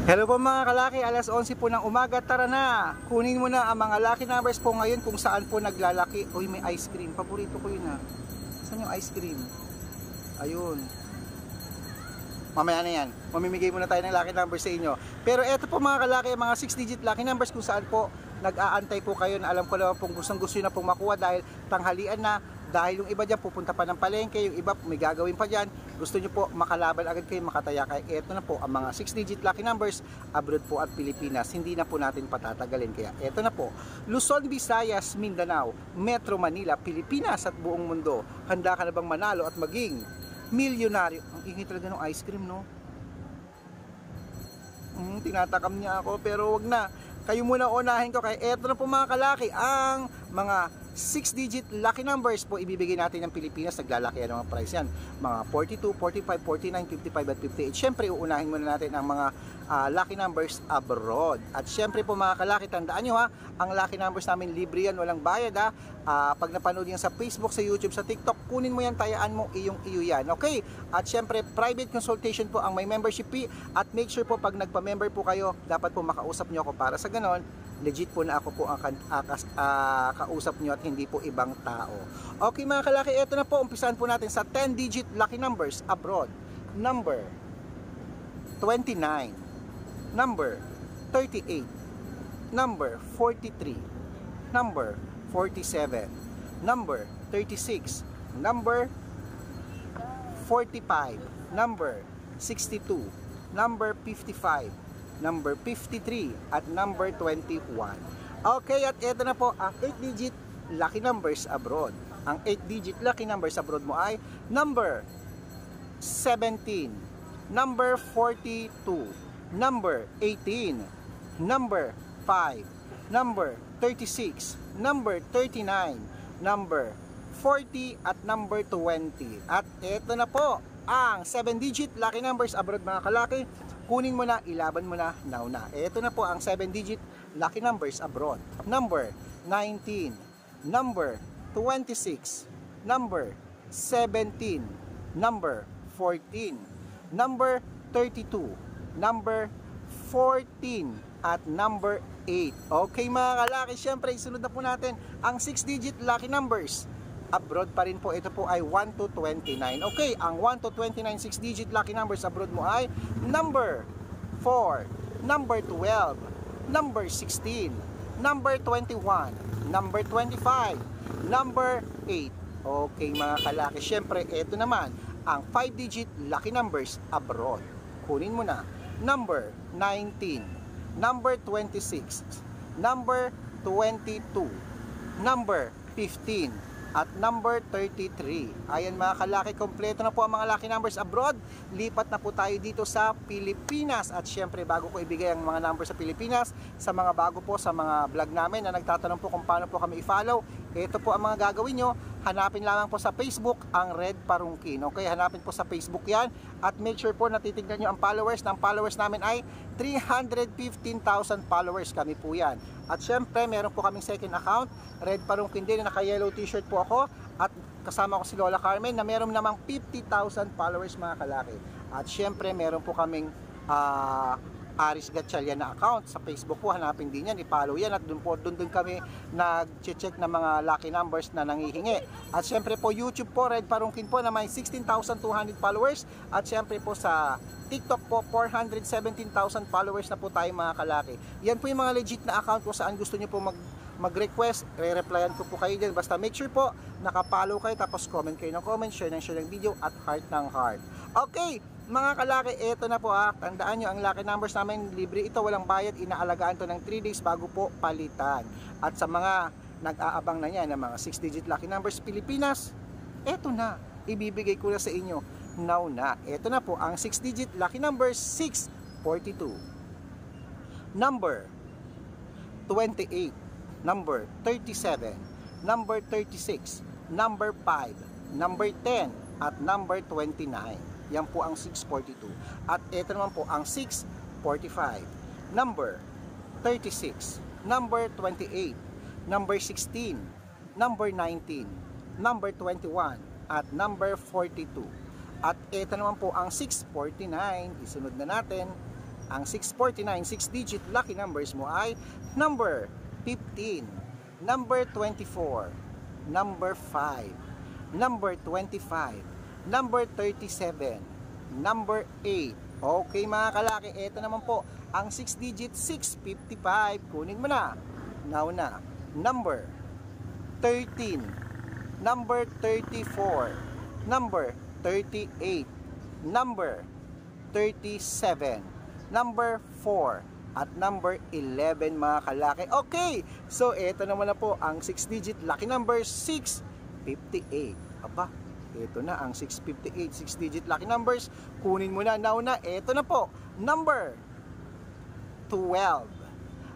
Hello po mga kalaki, alas 11 po ng umaga, tara na! Kunin mo na ang mga lucky numbers po ngayon kung saan po naglalaki. Uy, may ice cream, paborito ko yun ha. Saan yung ice cream? Ayun. Mamaya na yan, mamimigay muna tayo ng lucky numbers sa inyo. Pero eto po mga kalaki, mga 6-digit lucky numbers kung saan po nag-aantay po kayo na alam ko naman pong gustong gusto na pong makuha dahil tanghalian na. Dahil yung iba dyan pupunta pa ng palengke, yung iba may gagawin pa dyan, gusto nyo po makalaban agad kayo, makataya kayo. Eto na po ang mga 6-digit lucky numbers, abroad po at Pilipinas. Hindi na po natin patatagalin. Kaya eto na po, Luzon, Visayas, Mindanao, Metro Manila, Pilipinas at buong mundo. Handa ka na bang manalo at maging milyonaryo? Ang ingay talaga ng ice cream, no? Tinatakam niya ako, pero wag na. Kayo muna unahin ko. Kaya eto na po mga kalaki, ang mga 6-digit lucky numbers po ibibigay natin ng Pilipinas. Naglalaki ang mga price yan, mga 42, 45, 49, 55 at 58. Syempre uunahin muna natin ang mga lucky numbers abroad. At syempre po mga kalaki, tandaan nyo ha, ang lucky numbers namin libre yan, walang bayad ha. Pag napanood yan sa Facebook, sa YouTube, sa TikTok, kunin mo yan, tayaan mo, iyo yan, okay? At syempre private consultation po ang may membership fee. At make sure po pag nagpa-member po kayo, dapat po makausap nyo ako para sa ganon legit po na ako po ang kausap nyo at hindi po ibang tao. Okay mga kalaki, eto na po, umpisahan po natin sa 10-digit lucky numbers abroad. Number 29, number 38, number 43, number 47, number 36, number 45, number 62, number 55, number 53 at number 21. Okay, at ito na po ang 8-digit lucky numbers abroad. Ang 8-digit lucky numbers abroad mo ay number 17, number 42, number 18, number 5, number 36, number 39, number 40 at number 20. At ito na po ang 7-digit lucky numbers abroad mga kalaki. Kunin mo na, ilaban mo na, now na. Ito na po ang 7-digit lucky numbers abroad. Number 19, number 26, number 17, number 14, number 32, number 14, at number 8. Okay mga kalaki, syempre isunod na po natin ang 6-digit lucky numbers abroad pa rin po. Ito po ay 1 to 29. Okay, ang 1 to 29 6-digit lucky numbers abroad mo ay number 4, number 12, number 16, number 21, number 25, number 8. Okay mga kalaki, syempre ito naman ang 5-digit lucky numbers abroad. Kunin mo na, number 19, number 26, number 22, number 15, at number 33. Ayan mga kalaki, kompleto na po ang mga lucky numbers abroad. Lipat na po tayo dito sa Pilipinas. At syempre bago ko ibigay ang mga numbers sa Pilipinas, sa mga bago po sa mga vlog namin na nagtatanong po kung paano po kami i-follow, ito po ang mga gagawin nyo. Hanapin lamang po sa Facebook ang Red Parungkin. Okay, hanapin po sa Facebook yan. At make sure po natitignan nyo ang followers. Ng followers namin ay 315,000 followers kami po yan. At syempre meron po kaming second account, Red Parungkin din, na naka-yellow t-shirt po ako. At kasama ko si Lola Carmen na meron namang 50,000 followers mga kalaki. At syempre meron po kaming Aris Gatchalian na account sa Facebook po, hanapin din yan, i-follow yan. At doon kami nag-check ng mga lucky numbers na nangihingi. At syempre po YouTube po, Red Parungkin po na may 16,200 followers. At syempre po sa TikTok po, 417,000 followers na po tayo mga kalaki. Yan po yung mga legit na account kung saan gusto nyo po mag-request, re-replyan ko po kayo dyan. Basta make sure po nakapollow kayo, tapos comment kayo ng comment, share ng video, at heart ng heart. Okay mga kalaki, eto na po ha. Tandaan nyo, ang lucky numbers namin libre ito, walang bayad. Inaalagaan to ng 3 days bago po palitan. At sa mga nag-aabang na yan ng mga 6-digit lucky numbers Pilipinas, eto na, ibibigay ko na sa inyo now na. Eto na po ang 6-digit lucky numbers 642, number 28, number 37, number 36, number 5, number 10, at number 29. Yan po ang 642. At ito naman po ang 645, number 36, number 28, number 16, number 19, number 21, at number 42. At ito naman po ang 649. Isunod na natin. Ang 649, 6-digit lucky numbers mo ay number 15, number 24, number 5, number 25, number 37, number 8. Okay mga kalaki, ito naman po ang 6-digit 655. Kunin mo na. Now na. Number 13, number 34, number 38, number 37, number 4, at number 11 mga kalaki. Okay, so ito naman na po ang 6-digit lucky number 658. Aba, ito na ang 658, 6-digit lucky numbers. Kunin mo na, now na. Ito na po, number 12,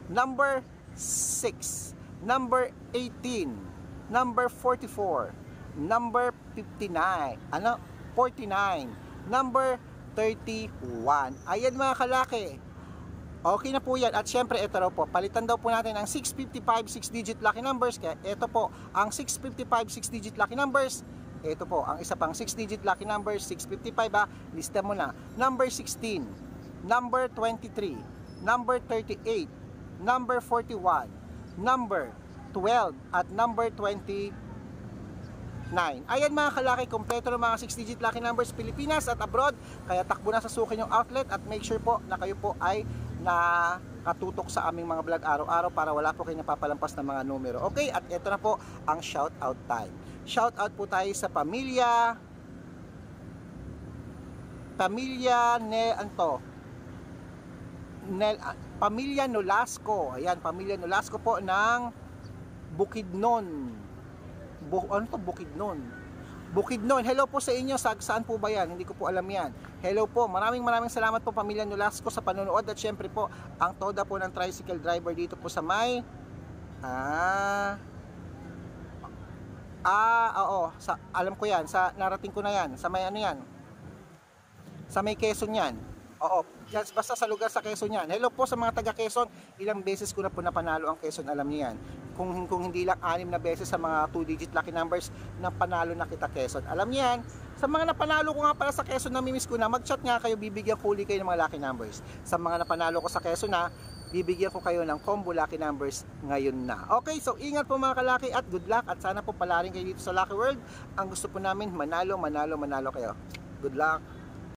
number 6, number 18, number 44, number 59, 49, number 31. Ayan mga kalaki. Okay na po yan. At syempre ito raw po, palitan daw po natin ang 655 6-digit lucky numbers. Kaya ito po ang 655 6-digit lucky numbers. Ito po ang isa pang 6-digit lucky numbers, 655 ha. Lista mo na. Number 16, number 23, number 38, number 41, number 12, at number 29. Ayan mga kalaki, kompleto ng mga 6-digit lucky numbers Pilipinas at abroad. Kaya takbo na sa suki yung outlet at make sure po na kayo po ay nakatutok sa aming mga vlog araw-araw para wala po kayo napapalampas ng mga numero. Okay, at ito na po ang shout out time. Shout out po tayo sa pamilya pamilya Nolasco. Ayan, pamilya Nolasco po ng Bukidnon. Bukidnon. Hello po sa inyo. Saan po ba yan? Hindi ko po alam yan. Hello po. Maraming salamat po pamilya Nolasco sa panonood. At syempre po, ang toda po ng tricycle driver dito po sa may alam ko yan. Narating ko na yan. Sa may ano yan? Sa may Quezon yan. Oo. Yan, basta sa lugar sa Quezon yan. Hello po sa mga taga Quezon. Ilang beses ko na po napanalo ang Quezon. Alam niyo yan. Kung hindi lang 6 na beses sa mga 2-digit lucky numbers na panalo na kita Quezon. Alam niyo yan. Sa mga napanalo ko nga pala sa Quezon, namimiss ko na, mag-chat nga kayo, bibigyan ko ulit kayo ng mga lucky numbers. Sa mga napanalo ko sa Quezon na, bibigyan ko kayo ng combo lucky numbers ngayon na. Okay, so ingat po mga kalaki at good luck at sana po palarin kayo dito sa Lucky World. Ang gusto po namin, manalo kayo. Good luck!